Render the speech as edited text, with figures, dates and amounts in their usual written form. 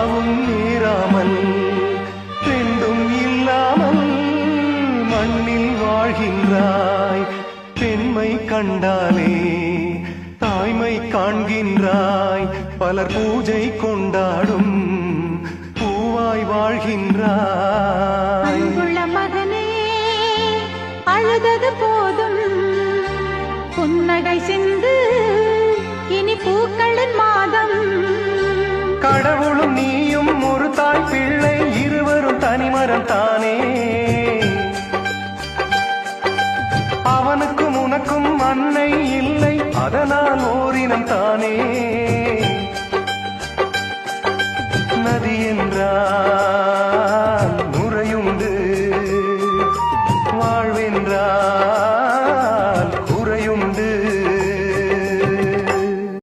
சாவும் நேராமல் ரெண்டும் இல்லாமல் மண்ணில் வாழ்கின்றாய். பெண்மை கண்டாலே தாய்மை காண்கின்றாய். பலர் பூஜை கொண்டாடும் பூவாய் வாழ்கின்றாய். அன்புள்ள மகனே, அழுதது போதும், புன்னகை சிந்து, இனி பூக்களின் மாதம். கடவுளும் நீயும் ஒரு தாய் பிள்ளை, இருவரும் தனிமரம் தானே. அவனுக்கும் உனக்கும் அன்னை இல்லை, அதனால் ஓரினம் தானே.